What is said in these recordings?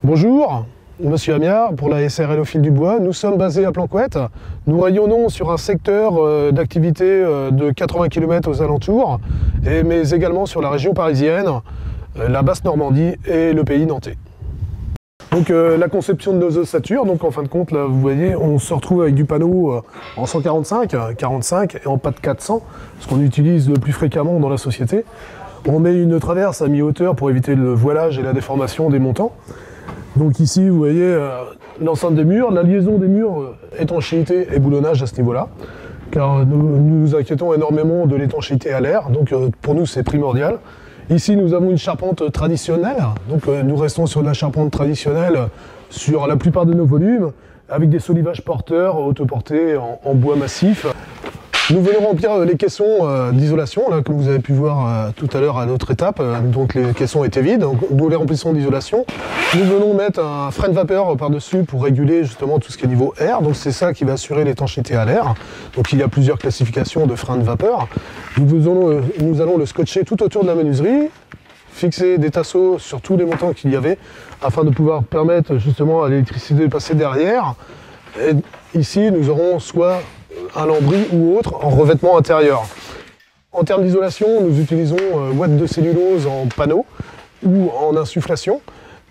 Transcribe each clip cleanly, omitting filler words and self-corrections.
Bonjour, Monsieur Amiard, pour la SRL au fil du bois. Nous sommes basés à Planquette. Nous rayonnons sur un secteur d'activité de 80 km aux alentours, mais également sur la région parisienne, la Basse-Normandie et le pays nantais. Donc la conception de nos ossatures, donc en fin de compte, là vous voyez, on se retrouve avec du panneau en 145, 45 et en pas de 400, ce qu'on utilise le plus fréquemment dans la société. On met une traverse à mi-hauteur pour éviter le voilage et la déformation des montants. Donc ici, vous voyez l'enceinte des murs, la liaison des murs, étanchéité et boulonnage à ce niveau-là, car nous nous inquiétons énormément de l'étanchéité à l'air, donc pour nous c'est primordial. Ici, nous avons une charpente traditionnelle, donc nous restons sur la charpente traditionnelle sur la plupart de nos volumes, avec des solivages porteurs autoportés en bois massif. Nous venons remplir les caissons d'isolation, là, comme vous avez pu voir tout à l'heure à l'autre étape, donc les caissons étaient vides, donc nous les remplissons d'isolation. Nous venons mettre un frein de vapeur par-dessus pour réguler justement tout ce qui est niveau air, donc c'est ça qui va assurer l'étanchéité à l'air. Donc il y a plusieurs classifications de freins de vapeur. Nous allons le scotcher tout autour de la menuiserie, fixer des tasseaux sur tous les montants qu'il y avait, afin de pouvoir permettre justement à l'électricité de passer derrière. Et ici, nous aurons soit un lambris ou autre en revêtement intérieur. En termes d'isolation, nous utilisons ouate de cellulose en panneau ou en insufflation,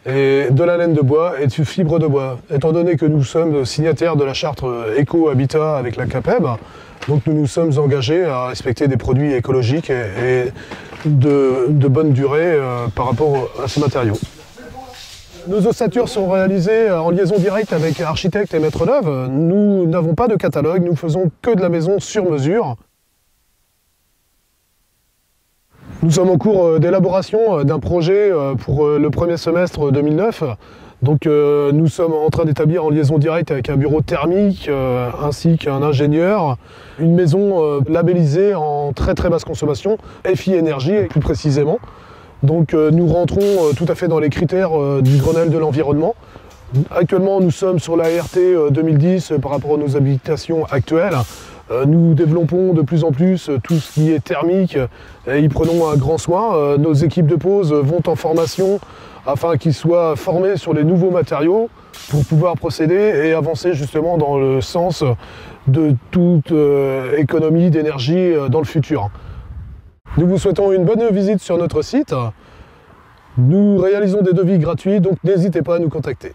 et de la laine de bois et de fibre de bois. Étant donné que nous sommes signataires de la charte Éco-Habitat avec la CAPEB, donc nous nous sommes engagés à respecter des produits écologiques et de bonne durée par rapport à ces matériaux. Nos ossatures sont réalisées en liaison directe avec architectes et maîtres d'œuvre. Nous n'avons pas de catalogue, nous faisons que de la maison sur mesure. Nous sommes en cours d'élaboration d'un projet pour le premier semestre 2009. Donc nous sommes en train d'établir en liaison directe avec un bureau thermique ainsi qu'un ingénieur une maison labellisée en très basse consommation, FI Énergie plus précisément. Donc nous rentrons tout à fait dans les critères du Grenelle de l'environnement. Actuellement nous sommes sur la RT 2010 par rapport à nos habitations actuelles. Nous développons de plus en plus tout ce qui est thermique et y prenons un grand soin. Nos équipes de pose vont en formation afin qu'ils soient formés sur les nouveaux matériaux pour pouvoir procéder et avancer justement dans le sens de toute économie d'énergie dans le futur. Nous vous souhaitons une bonne visite sur notre site. Nous réalisons des devis gratuits, donc n'hésitez pas à nous contacter.